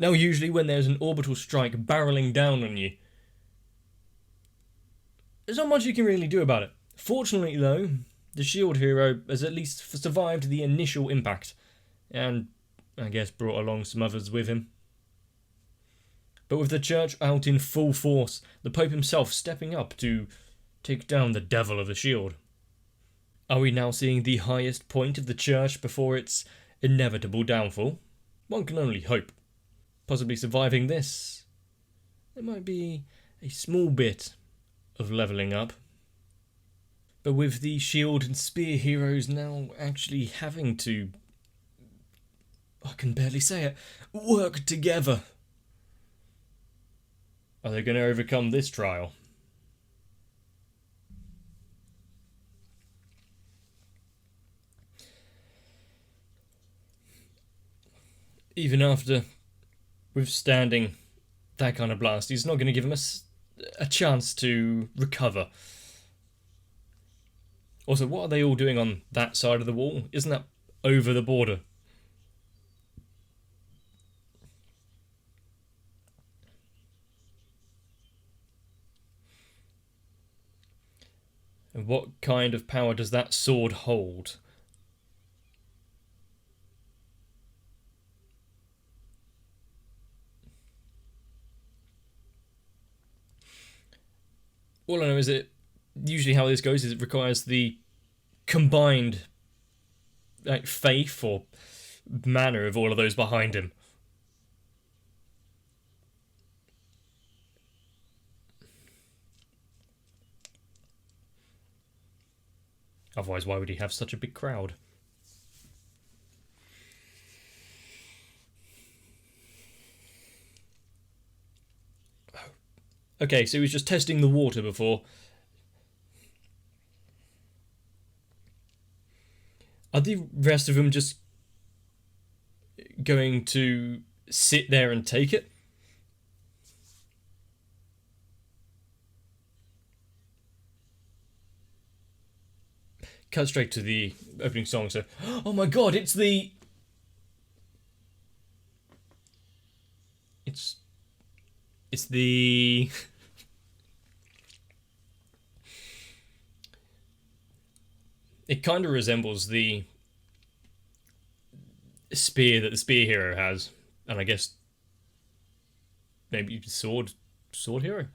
Now usually when there's an orbital strike barreling down on you, there's not much you can really do about it. Fortunately though, the shield hero has at least survived the initial impact, and I guess brought along some others with him. But with the church out in full force, the Pope himself stepping up to take down the devil of the shield. Are we now seeing the highest point of the church before its inevitable downfall? One can only hope. Possibly surviving this, there might be a small bit of levelling up. But with the shield and spear heroes now actually having to, I can barely say it, work together. Are they going to overcome this trial? Even after withstanding that kind of blast, he's not going to give him a chance to recover. Also, what are they all doing on that side of the wall? Isn't that over the border? And what kind of power does that sword hold? All I know is that usually how this goes is it requires the combined faith or manner of all of those behind him. Otherwise, why would he have such a big crowd? Okay, so he was just testing the water before. Are the rest of them just going to sit there and take it? Cut straight to the opening song, so... Oh my god, it's the... It's the... It kind of resembles the spear that the spear hero has, and I guess maybe sword hero.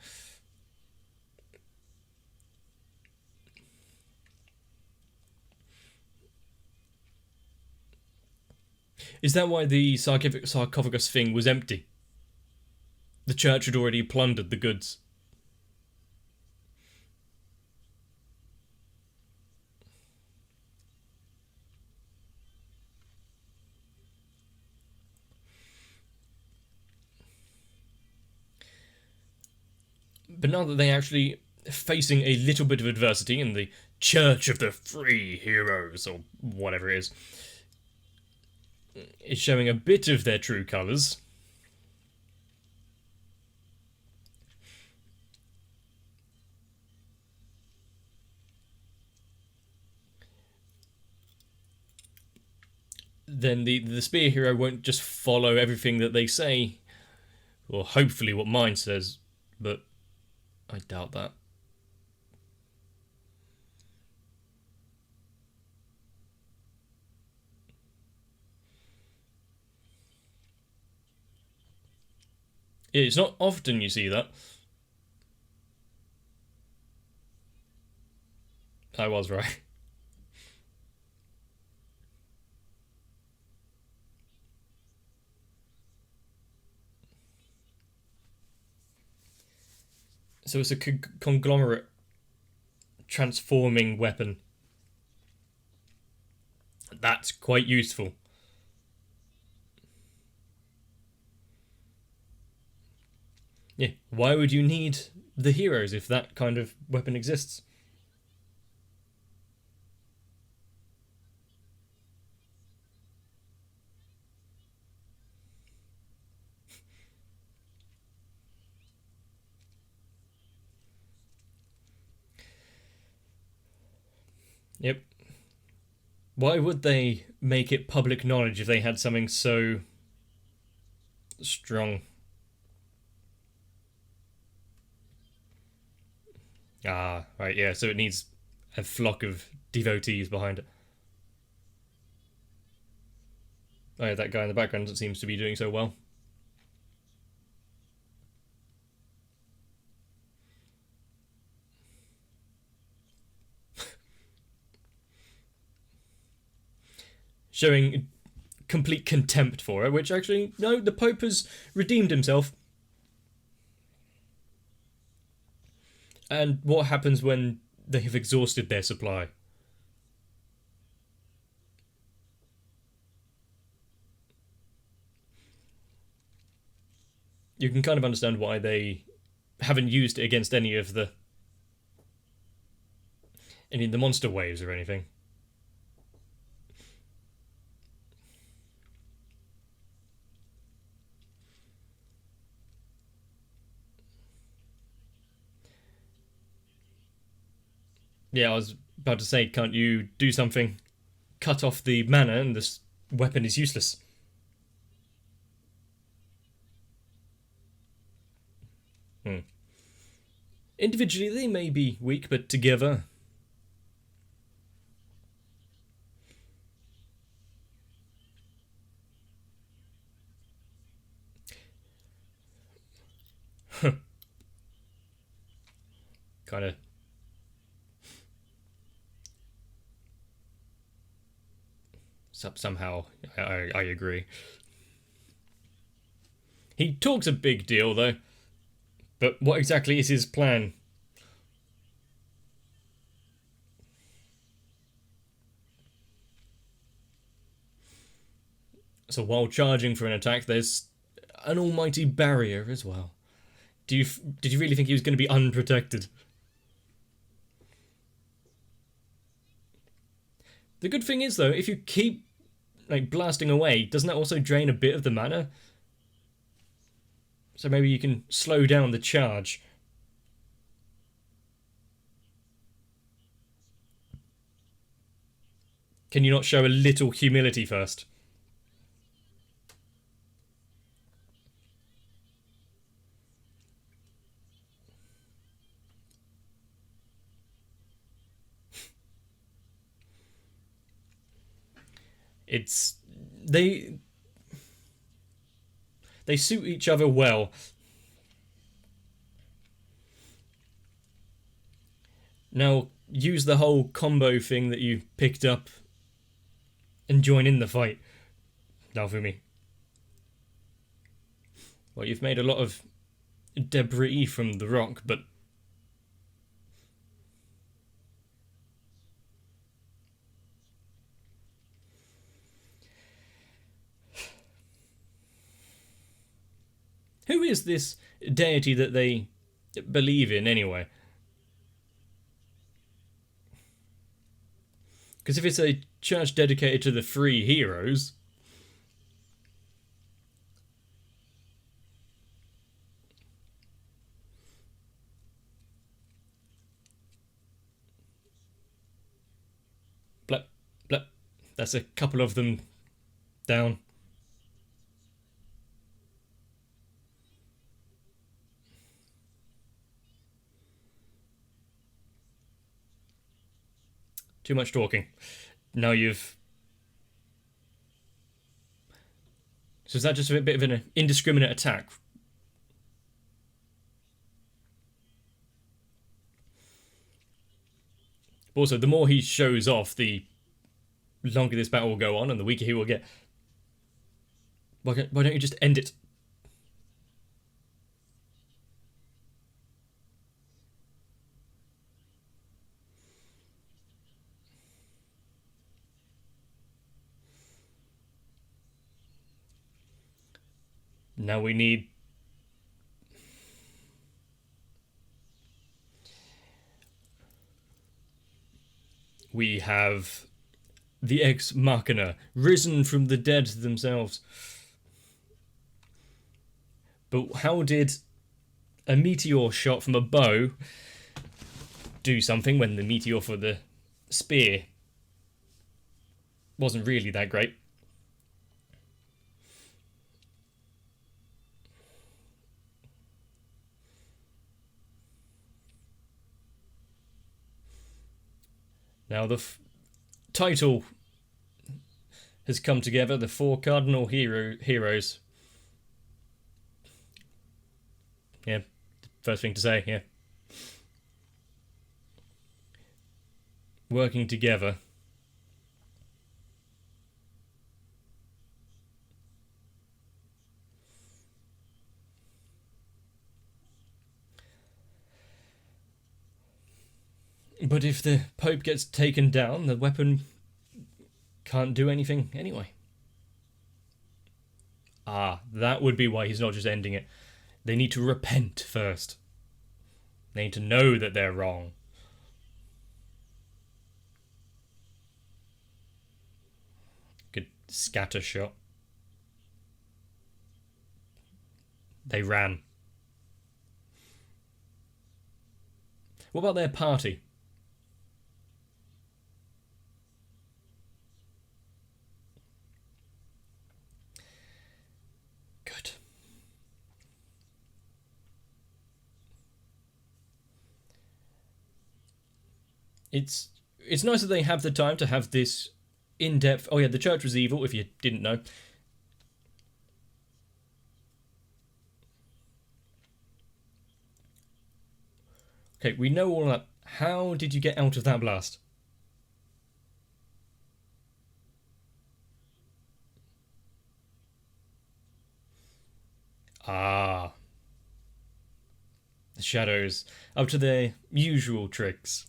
Is that why the sarcophagus thing was empty? The church had already plundered the goods. But now that they're actually facing a little bit of adversity in the Church of the Free Heroes, or whatever it is showing a bit of their true colours. Then the spear hero won't just follow everything that they say, or hopefully what mine says, but I doubt that. It's not often you see that. I was right. So it's a conglomerate transforming weapon. That's quite useful. Yeah, why would you need the heroes if that kind of weapon exists? Yep. Why would they make it public knowledge if they had something so Strong. Ah, right, yeah, so it needs a flock of devotees behind it. Oh, yeah, that guy in the background seems to be doing so well. Showing complete contempt for her, which actually, no, the Pope has redeemed himself. And what happens when they have exhausted their supply? You can kind of understand why they haven't used it against any of the monster waves or anything. Yeah, I was about to say, can't you do something? Cut off the mana and this weapon is useless. Individually, they may be weak, but together. Kind of. Somehow, I agree. He talks a big deal, though. But what exactly is his plan? So while charging for an attack, there's an almighty barrier as well. Did you really think he was going to be unprotected? The good thing is, though, if you keep blasting away, doesn't that also drain a bit of the mana? So maybe you can slow down the charge. Can you not show a little humility first? It's they suit each other well. Now use the whole combo thing that you picked up and join in the fight. Naofumi. Well, you've made a lot of debris from the rock, but who is this deity that they believe in anyway? Because if it's a church dedicated to the three heroes, blep, blep, that's a couple of them down. Too much talking. Now you've... So is that just a bit of an indiscriminate attack? Also, the more he shows off, the longer this battle will go on and the weaker he will get. Why don't you just end it? Now we need... We have the Ex Machina, risen from the dead themselves. But how did a meteor shot from a bow do something when the meteor for the spear wasn't really that great? Now the title has come together, the four cardinal heroes. Yeah, first thing to say, yeah. Working together. But if the Pope gets taken down, the weapon can't do anything anyway. Ah, that would be why he's not just ending it. They need to repent first. They need to know that they're wrong. Good scatter shot. They ran. What about their party? Good. It's nice that they have the time to have this in-depth... Oh yeah, the church was evil, if you didn't know. Okay, we know all that. How did you get out of that blast? Ah. The shadows. Up to their usual tricks.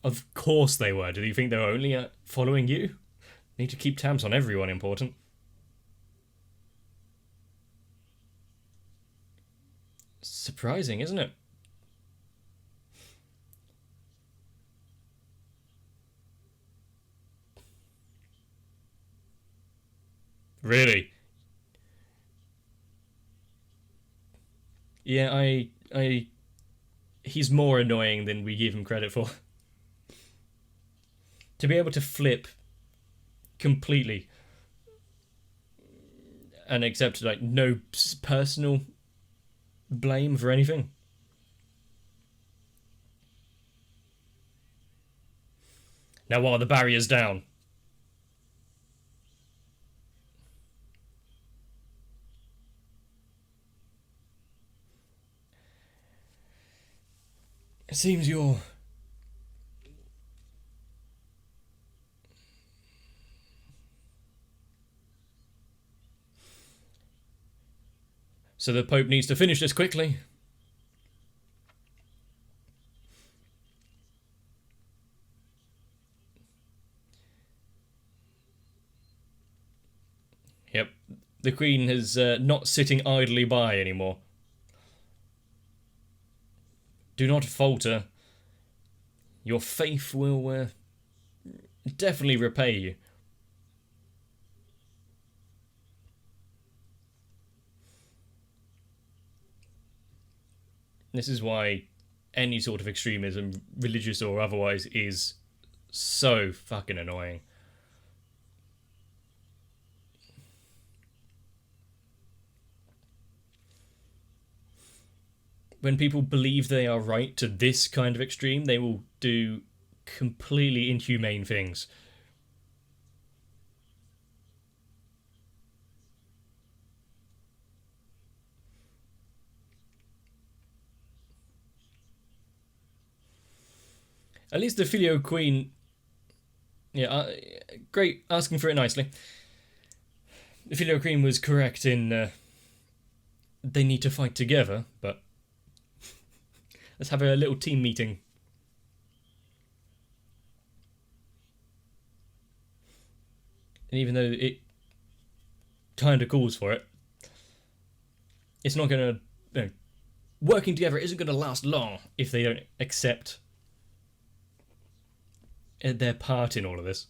Of course they were. Do you think they were only following you? Need to keep tabs on everyone important. Surprising, isn't it? Really? Yeah, he's more annoying than we give him credit for. To be able to flip completely and accept like no personal blame for anything. Now what are the barriers down? It seems you're... So the Pope needs to finish this quickly. Yep. The Queen is not sitting idly by anymore. Do not falter. Your faith will definitely repay you. This is why any sort of extremism, religious or otherwise, is so fucking annoying. When people believe they are right to this kind of extreme, they will do completely inhumane things. At least the Filio Queen... Yeah, great, asking for it nicely. The Filio Queen was correct in... they need to fight together, but... let's have a little team meeting. And even though it kind of calls for it, it's not going to... working together isn't going to last long if they don't accept their part in all of this.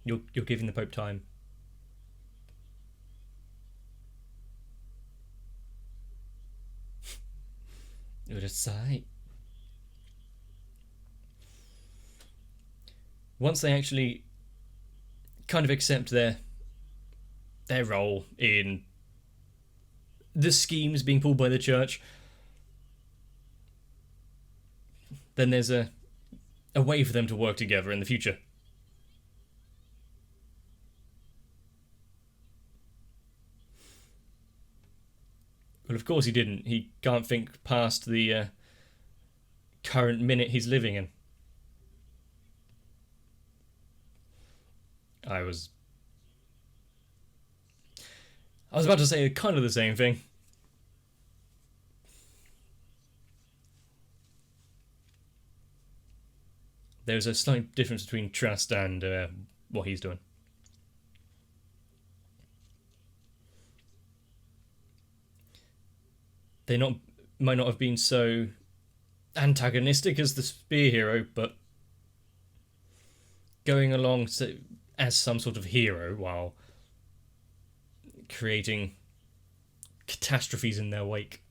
You're giving the Pope time. Urasai. Once they actually kind of accept their their role in the schemes being pulled by the church, then there's a way for them to work together in the future. Well, of course he didn't. He can't think past the current minute he's living in. I was about to say kind of the same thing. There's a slight difference between trust and what he's doing. They might not have been so antagonistic as the spear hero, but going along as some sort of hero while creating catastrophes in their wake.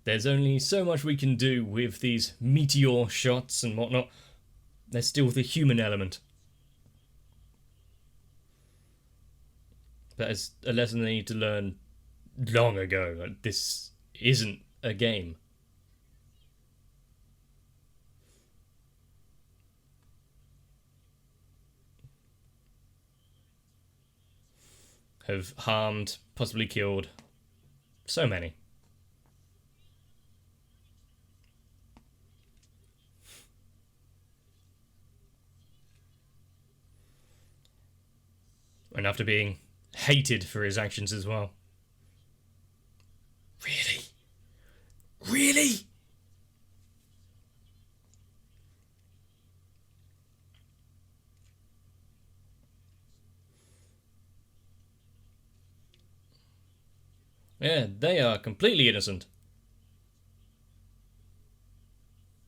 There's only so much we can do with these meteor shots and whatnot. There's still the human element. That is a lesson they need to learn long ago. This isn't a game. Have harmed, possibly killed so many. And after being hated for his actions as well. Really? Really? Yeah, they are completely innocent.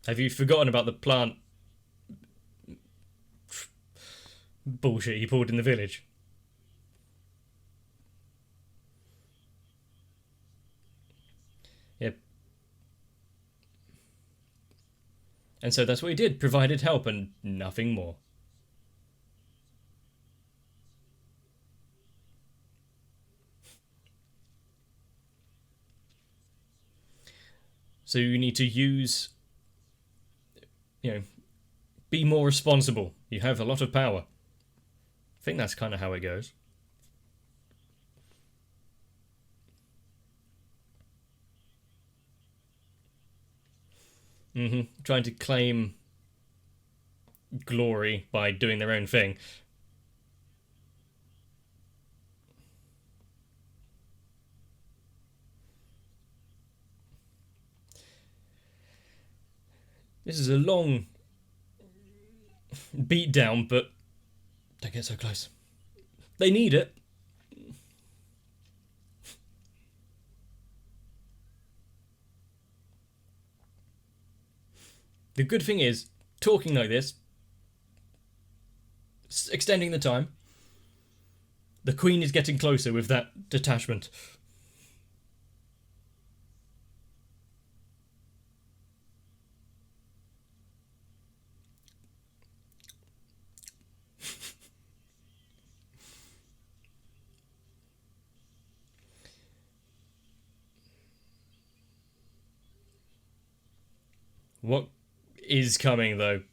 Have you forgotten about the plant bullshit he pulled in the village? Yep. And so that's what he did, provided help and nothing more. So you need to use, be more responsible. You have a lot of power. I think that's kind of how it goes. Trying to claim glory by doing their own thing. This is a long beatdown, but don't get so close. They need it. The good thing is, talking like this, extending the time, the Queen is getting closer with that detachment. What is coming, though?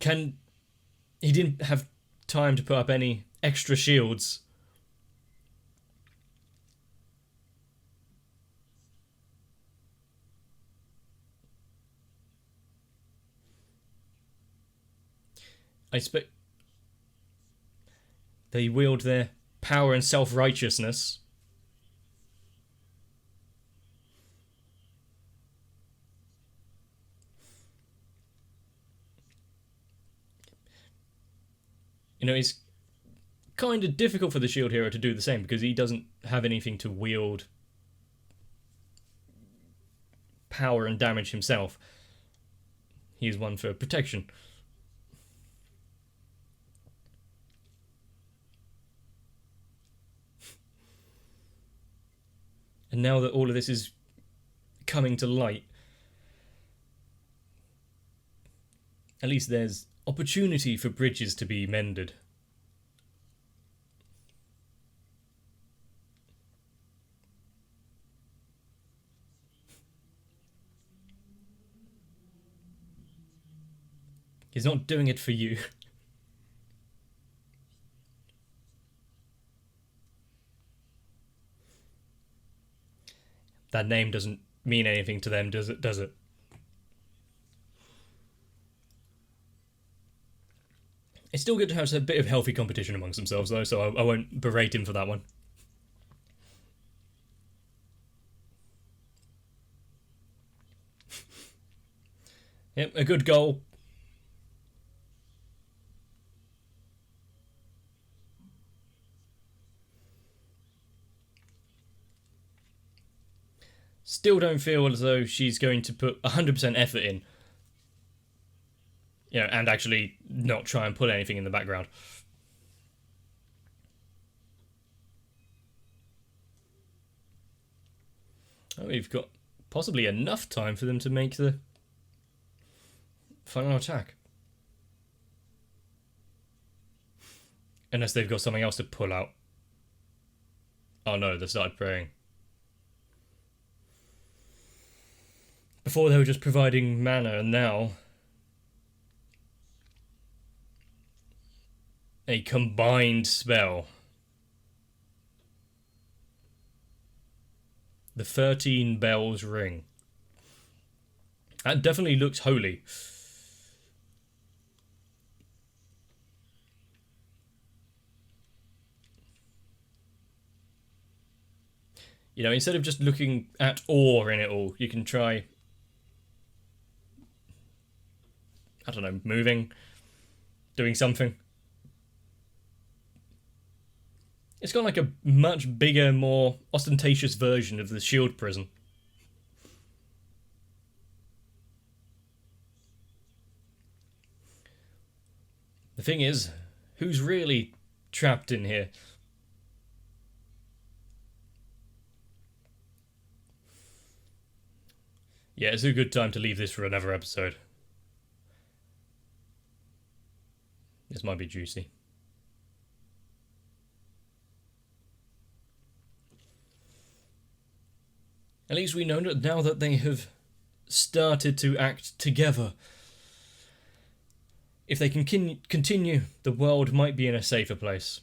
He didn't have time to put up any extra shields. I expect they wield their power and self-righteousness. It's kind of difficult for the shield hero to do the same because he doesn't have anything to wield power and damage himself. He's one for protection. And now that all of this is coming to light, at least there's opportunity for bridges to be mended. He's not doing it for you. That name doesn't mean anything to them, does it? It's still good to have a bit of healthy competition amongst themselves, though, so I won't berate him for that one. Yep, a good goal. Still don't feel as though she's going to put 100% effort in. You know, and actually not try and pull anything in the background. Oh, we've got possibly enough time for them to make the final attack. Unless they've got something else to pull out. Oh no, they started praying. Before they were just providing mana, and now a combined spell. The 13 bells ring. That definitely looks holy. You know, instead of just looking at awe in it all, you can try, I don't know, moving, doing something. It's got like a much bigger, more ostentatious version of the shield prison. The thing is, who's really trapped in here? Yeah, it's a good time to leave this for another episode. This might be juicy. At least we know that now that they have started to act together. If they can continue, the world might be in a safer place.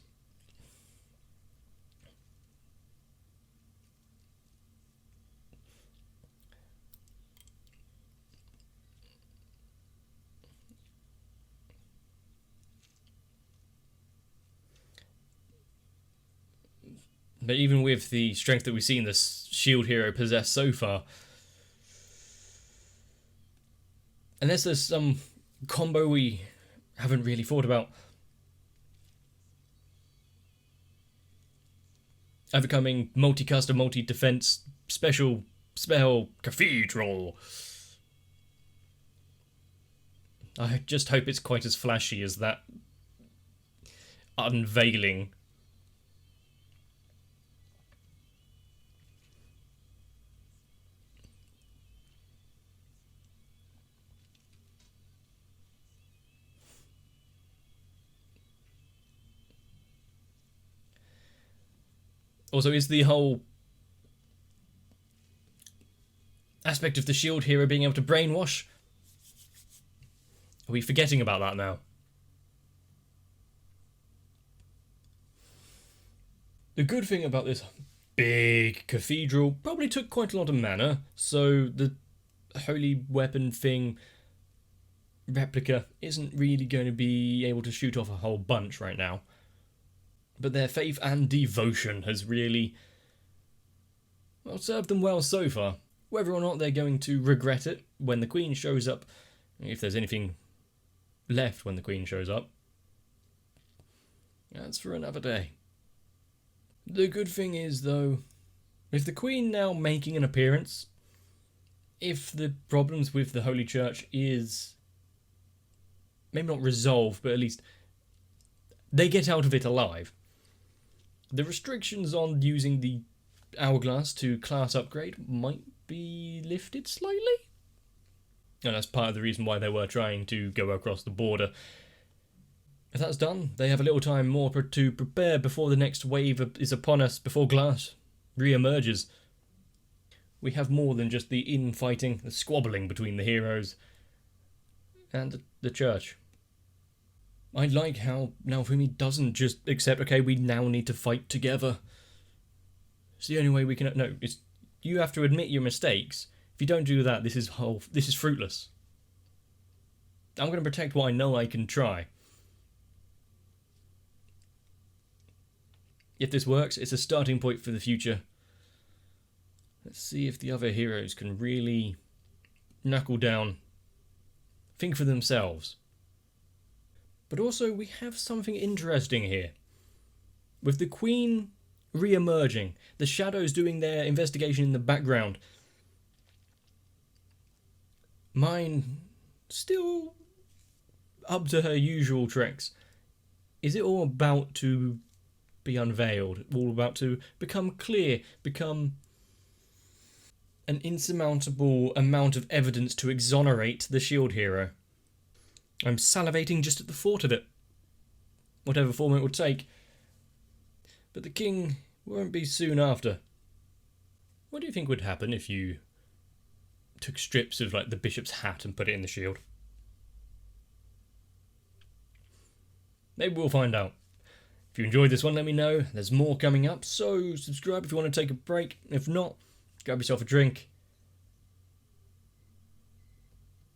But even with the strength that we've seen this shield hero possess so far, unless there's some combo we haven't really thought about, overcoming multi-caster, multi-defense, special spell, cathedral. I just hope it's quite as flashy as that unveiling. Also, is the whole aspect of the shield hero being able to brainwash? Are we forgetting about that now? The good thing about this big cathedral probably took quite a lot of mana, so the holy weapon thing replica isn't really going to be able to shoot off a whole bunch right now. But their faith and devotion has really, well, served them well so far. Whether or not they're going to regret it when the Queen shows up, if there's anything left when the Queen shows up, that's for another day. The good thing is, though, with the Queen now making an appearance, if the problems with the Holy Church is maybe not resolved, but at least they get out of it alive, the restrictions on using the hourglass to class upgrade might be lifted slightly. And that's part of the reason why they were trying to go across the border. If that's done, they have a little time more to prepare before the next wave is upon us, before glass re-emerges. We have more than just the infighting, the squabbling between the heroes and the church. I like how Naofumi doesn't just accept, okay, we now need to fight together. It's the only way we can... No, you have to admit your mistakes. If you don't do that, this is fruitless. I'm going to protect what I know I can try. If this works, it's a starting point for the future. Let's see if the other heroes can really knuckle down, think for themselves. But also, we have something interesting here. With the Queen re-emerging, the shadows doing their investigation in the background, mine still up to her usual tricks. Is it all about to be unveiled? All about to become clear, become an insurmountable amount of evidence to exonerate the shield hero? I'm salivating just at the thought of it, whatever form it would take. But the king won't be soon after. What do you think would happen if you took strips of like the bishop's hat and put it in the shield? Maybe we'll find out. If you enjoyed this one, let me know. There's more coming up, so subscribe if you want to take a break. If not, grab yourself a drink.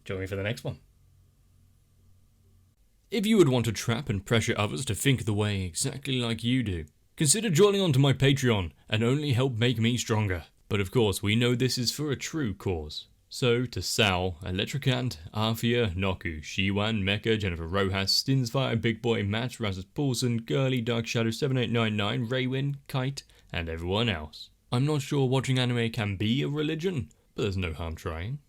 Join me for the next one. If you would want to trap and pressure others to think the way exactly like you do, consider joining onto my Patreon and only help make me stronger. But of course, we know this is for a true cause. So, to Sal, Electricant, Arthea, Noku, Shiwan, Mecha, Jennifer Rojas, Stinsfire, Big Boy, Matt, Razzus Paulson, Girly, Dark Shadow 7899, Raywin, Kite, and everyone else. I'm not sure watching anime can be a religion, but there's no harm trying.